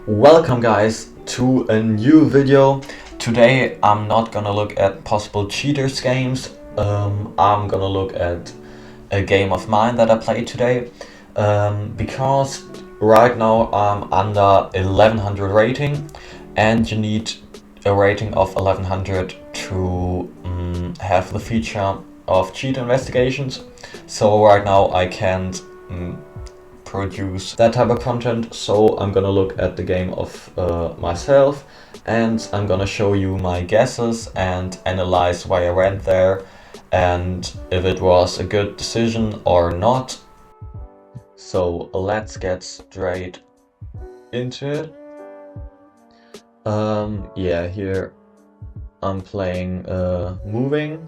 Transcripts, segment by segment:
Welcome guys to a new video. Today I'm not gonna look at possible cheaters games. I'm gonna look at a game of mine that I played today. Because right now I'm under 1100 rating and you need a rating of 1100 to have the feature of cheat investigations. So right now I can't produce that type of content, so I'm gonna look at the game of myself and I'm gonna show you my guesses and analyze why I went there and if it was a good decision or not. So let's get straight into it. Yeah, here I'm playing moving.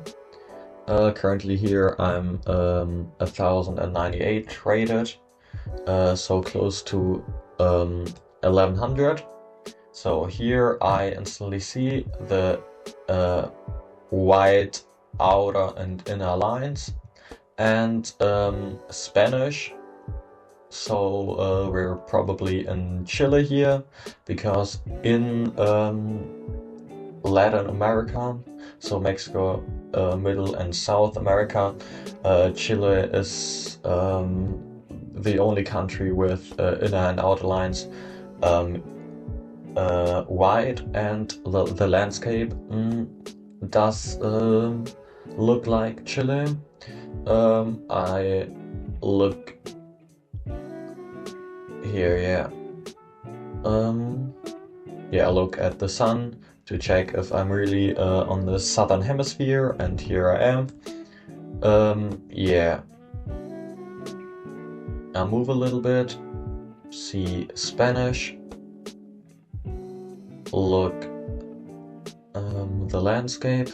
Currently here I'm 1098 rated. So close to 1100. So here I instantly see the white outer and inner lines and Spanish. So we're probably in Chile here, because in Latin America, so Mexico, Middle and South America, Chile is the only country with inner and outer lines white, and the landscape does look like Chile. I look here, yeah. I look at the sun to check if I'm really on the southern hemisphere, and here I am. Yeah. I'll move a little bit, see Spanish, look the landscape,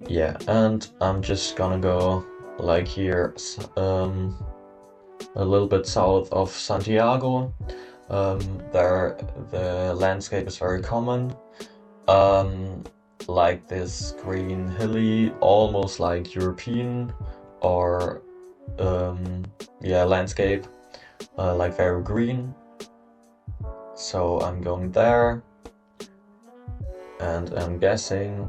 yeah, and I'm just gonna go like here, a little bit south of Santiago. There the landscape is very common, like this green hilly, almost like European or landscape, like very green. So I'm going there and I'm guessing,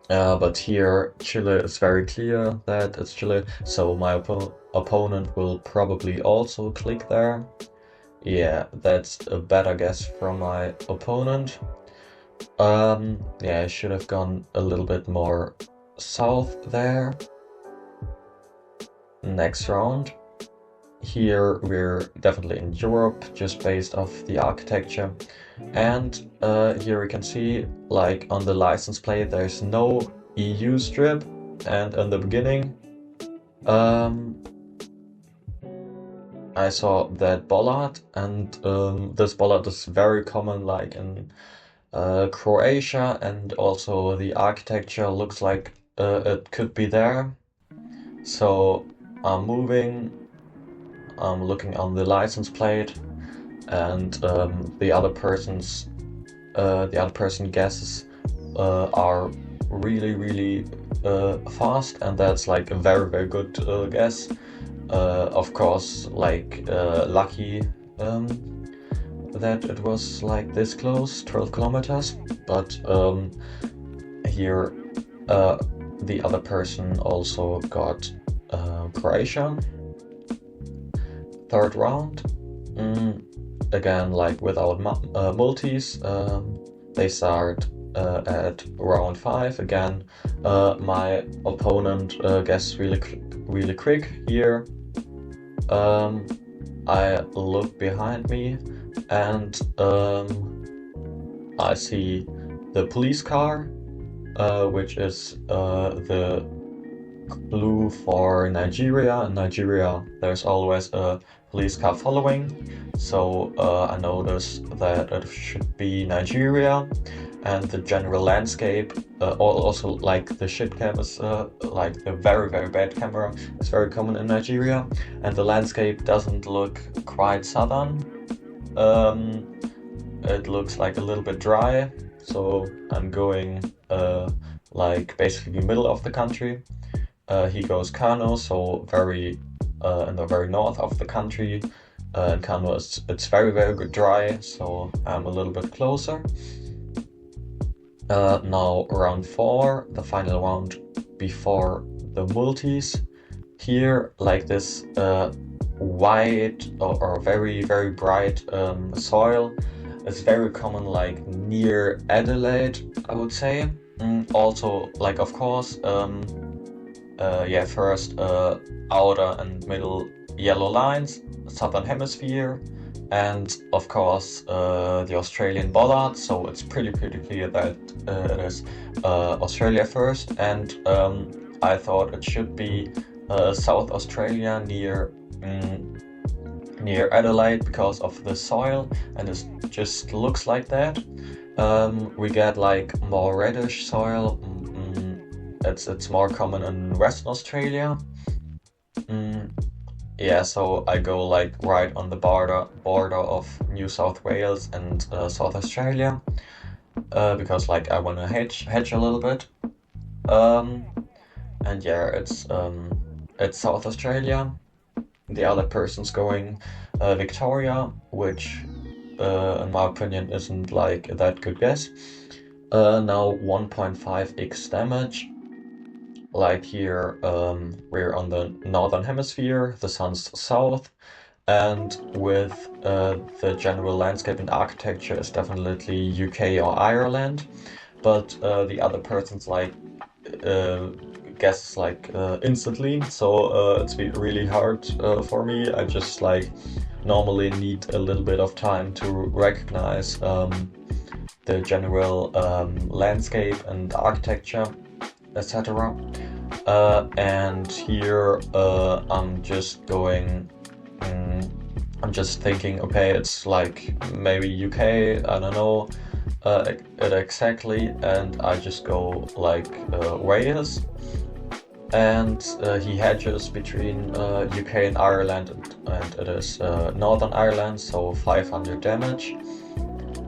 but here Chile is very clear that it's Chile, so my opponent will probably also click there. Yeah, that's a better guess from my opponent. Yeah, I should have gone a little bit more south there. Next round. Here we're definitely in Europe, just based off the architecture. And here we can see, like on the license plate, there's no EU strip. And in the beginning, I saw that bollard, and this bollard is very common, like in Croatia, and also the architecture looks like it could be there. So I'm moving, I'm looking on the license plate, and the other person guesses are really fast, and that's like a very good guess. Of course, like lucky that it was like this close, 12 kilometers, but here the other person also got Croatia. Third round, again, like without multis, they start at round 5. Again, my opponent guessed really quick here. I look behind me and I see the police car, which is the clue for Nigeria. In Nigeria, there's always a police car following, so I noticed that it should be Nigeria. And the general landscape, also like the shit cam is like the very bad camera, is very common in Nigeria, and the landscape doesn't look quite southern. It looks like a little bit dry, so I'm going like basically middle of the country. He goes Kano, so very in the very north of the country. in Kano it's very good dry, so I'm a little bit closer. Now round 4, the final round before the multis. Here, like this white or very very bright soil is very common, like near Adelaide, I would say. Also, like of course, yeah, first outer and middle yellow lines, southern hemisphere, and of course the Australian bollard. So it's pretty clear that it is Australia first, and I thought it should be South Australia near Adelaide because of the soil, and it just looks like that. We get like more reddish soil. It's more common in Western Australia. Yeah, so I go like right on the border of New South Wales and South Australia, because like I want to hedge a little bit. And yeah, it's South Australia. The other person's going Victoria, which in my opinion isn't like that good guess. Now 1.5x damage. Like here, we're on the northern hemisphere, the sun's south, and with the general landscape and architecture is definitely UK or Ireland, but the other person's like guesses like instantly, so it's been really hard for me. I just like normally need a little bit of time to recognize the general landscape and architecture, etc. And here I'm just going, I'm just thinking, okay, it's like maybe UK, I don't know it exactly, and I just go like Wales, and he hedges between UK and Ireland, and it is Northern Ireland, so 500 damage,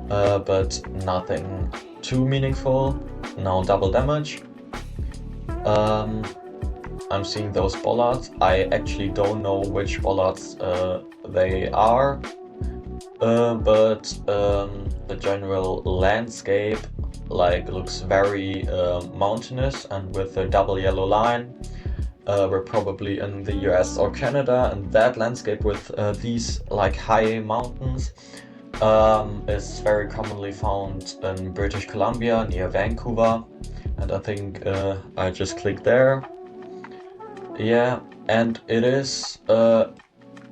but nothing too meaningful. Now double damage. I'm seeing those bollards. I actually don't know which bollards they are, but the general landscape like looks very mountainous, and with a double yellow line, we're probably in the US or Canada, and that landscape with these like high mountains is very commonly found in British Columbia near Vancouver, and I think I just clicked there. Yeah, and it is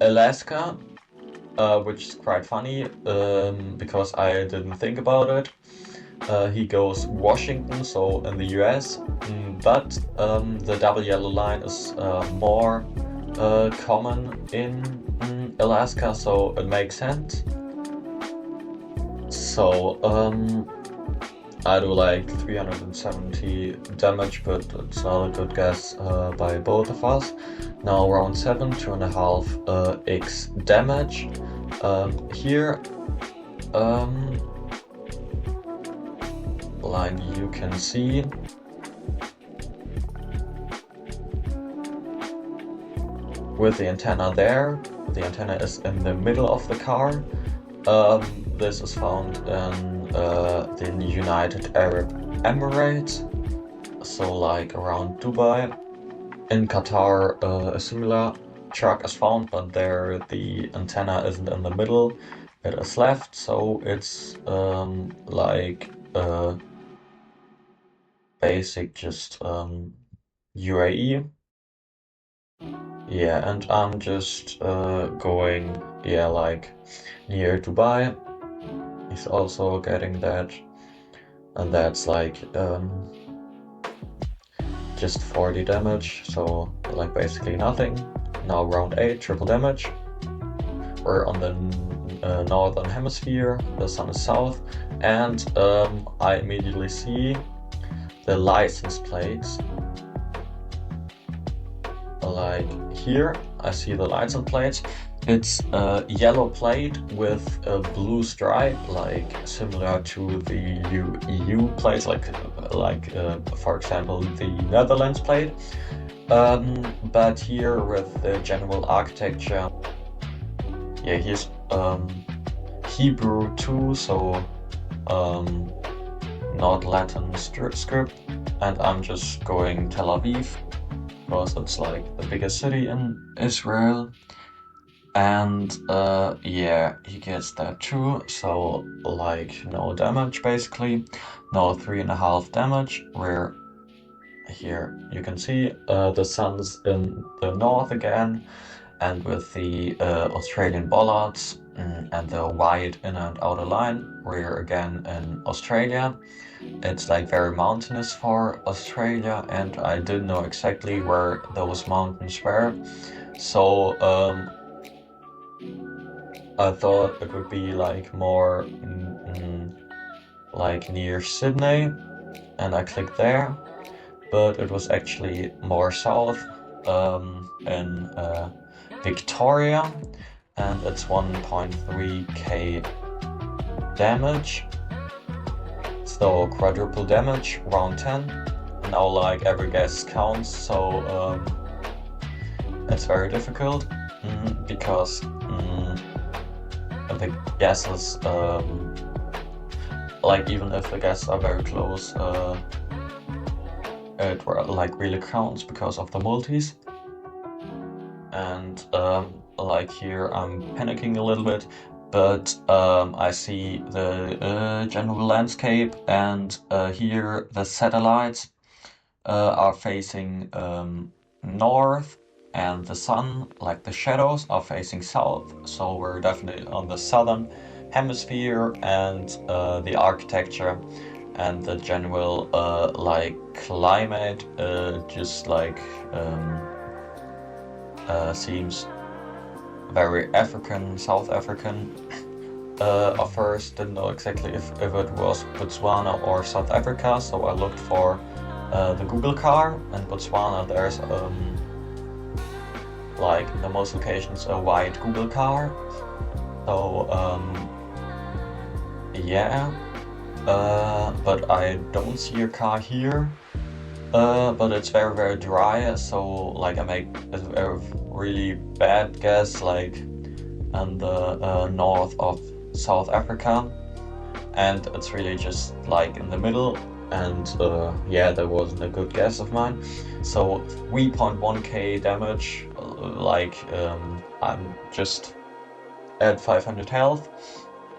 Alaska, which is quite funny because I didn't think about it. He goes Washington, so in the US, but the double yellow line is more common in Alaska, so it makes sense. So I do like 370 damage, but it's not a good guess by both of us. Now round 7, 2.5x damage. Here, like you can see, with the antenna there, the antenna is in the middle of the car. This is found in the United Arab Emirates, so like around Dubai. In Qatar, a similar truck is found, but there the antenna isn't in the middle, it is left, so it's like basic just UAE. Yeah, and I'm just going, yeah, like near Dubai. He's also getting that, and that's like just 40 damage, so like basically nothing. Now round 8, triple damage. We're on the northern hemisphere, the sun is south, and I immediately see the license plates. Like here, I see the license plates. It's a yellow plate with a blue stripe, like similar to the EU plates, like for example the Netherlands plate. But here with the general architecture, yeah, he's Hebrew too, so not Latin script, and I'm just going Tel Aviv because it's like the biggest city in Israel. And yeah, he gets that too, so like no damage basically, no 3.5 damage, where here you can see the sun's in the north again, and with the Australian bollards and the wide inner and outer line, we're again in Australia. It's like very mountainous for Australia, and I didn't know exactly where those mountains were, so I thought it would be like more like near Sydney, and I clicked there, but it was actually more south in Victoria, and it's 1.3k damage, so quadruple damage, round 10. Now like every guess counts, so it's very difficult because the guesses, like even if the guesses are very close, it like really counts because of the multis. And like here I'm panicking a little bit, but I see the general landscape, and here the satellites are facing north, and the sun, like the shadows, are facing south, so we're definitely on the southern hemisphere, and the architecture and the general like climate just like seems very African, South African. At first didn't know exactly if it was Botswana or South Africa, so I looked for the Google car. In Botswana there's like in the most locations a white Google car, so yeah, but I don't see a car here, but it's very dry, so like I make a really bad guess like in the north of South Africa, and it's really just like in the middle, and yeah, that wasn't a good guess of mine. So 3.1k damage, like I'm just at 500 health,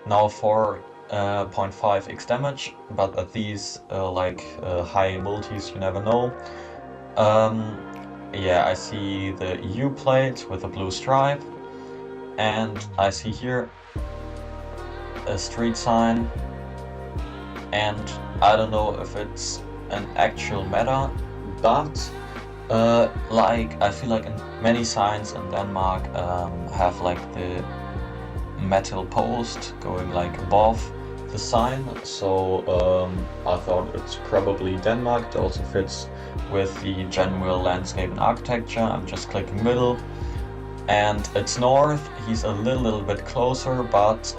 now 4.5x damage, but at these like high multis you never know. Yeah, I see the EU plate with a blue stripe, and I see here a street sign, and I don't know if it's an actual meta, but like I feel like in many signs in Denmark have like the metal post going like above the sign, so I thought it's probably Denmark. It also fits with the general landscape and architecture. I'm just clicking middle, and it's north. He's a little bit closer, but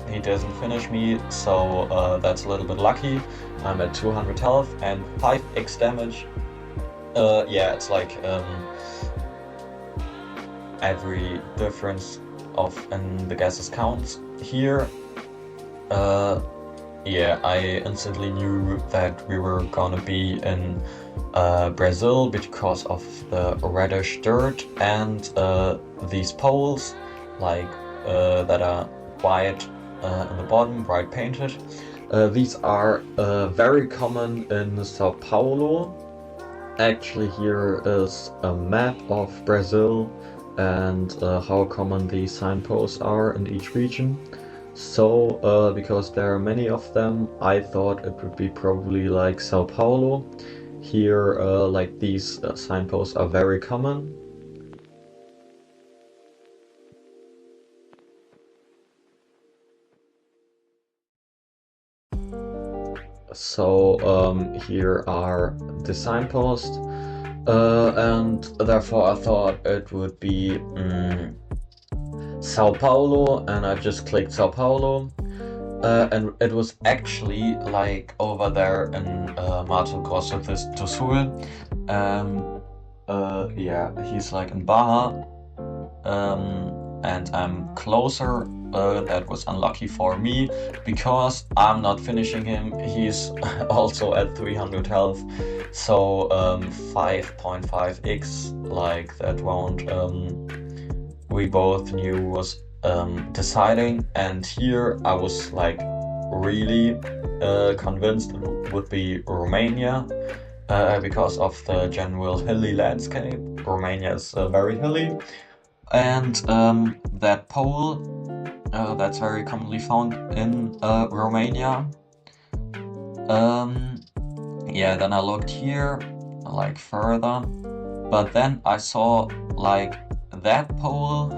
he doesn't finish me, so that's a little bit lucky. I'm at 200 health and 5x damage. Yeah, it's like every difference in the guesses counts here. Yeah, I instantly knew that we were gonna be in Brazil because of the reddish dirt and these poles, like that are white in the bottom, bright painted. These are very common in Sao Paulo. Actually, here is a map of Brazil and how common these signposts are in each region. So because there are many of them, I thought it would be probably like Sao Paulo. Here like these signposts are very common. So here are the signposts, and therefore I thought it would be Sao Paulo, and I just clicked Sao Paulo, and it was actually like over there in Mato Grosso do Sul. Yeah, he's like in Baja. and I'm closer. That was unlucky for me because I'm not finishing him. He's also at 300 health, so 5.5x, like that round we both knew was deciding, and here I was like really convinced it would be Romania because of the general hilly landscape. Romania is very hilly, and that pole that's very commonly found in Romania. Yeah, then I looked here, like further, but then I saw like that pole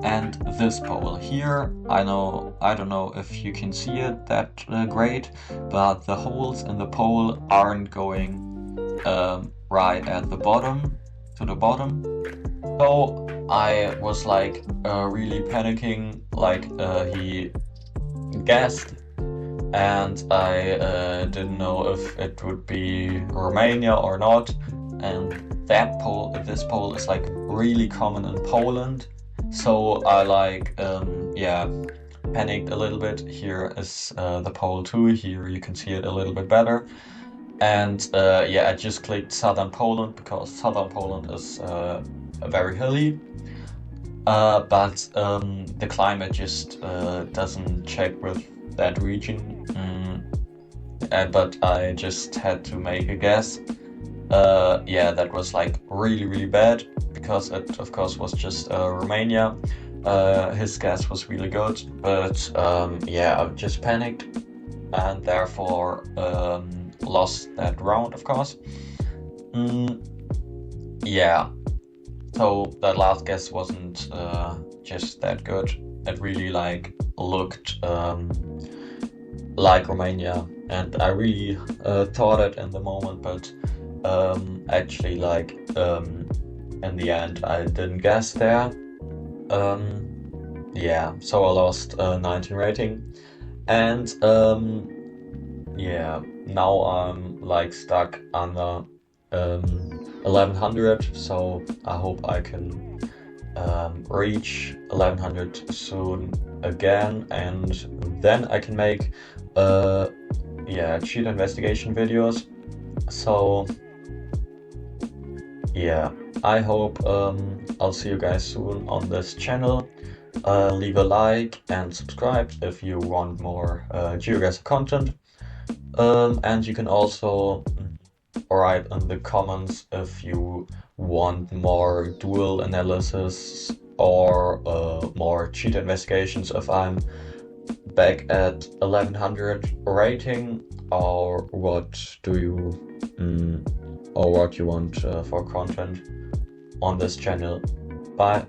and this pole here. I don't know if you can see it that great, but the holes in the pole aren't going right at the bottom, to the bottom. So I was like really panicking, like he guessed, and I didn't know if it would be Romania or not. And this pole is like really common in Poland. So I like panicked a little bit. Here is the pole 2. Here you can see it a little bit better. And I just clicked Southern Poland because Southern Poland is very hilly. But the climate just doesn't check with that region. But I just had to make a guess. That was like really bad because it of course was just Romania. His guess was really good, but I just panicked and therefore lost that round, of course. So that last guess wasn't just that good. It really like looked like Romania, and I really thought it in the moment, but actually like in the end I didn't guess there. So I lost 19 rating, and now I'm like stuck under 1100, so I hope I can reach 1100 soon again, and then I can make cheat investigation videos. So I hope I'll see you guys soon on this channel. Leave a like and subscribe if you want more Geoguessr content, and you can also write in the comments if you want more duel analysis or more cheat investigations if I'm back at 1100 rating, or what you want for content on this channel. Bye.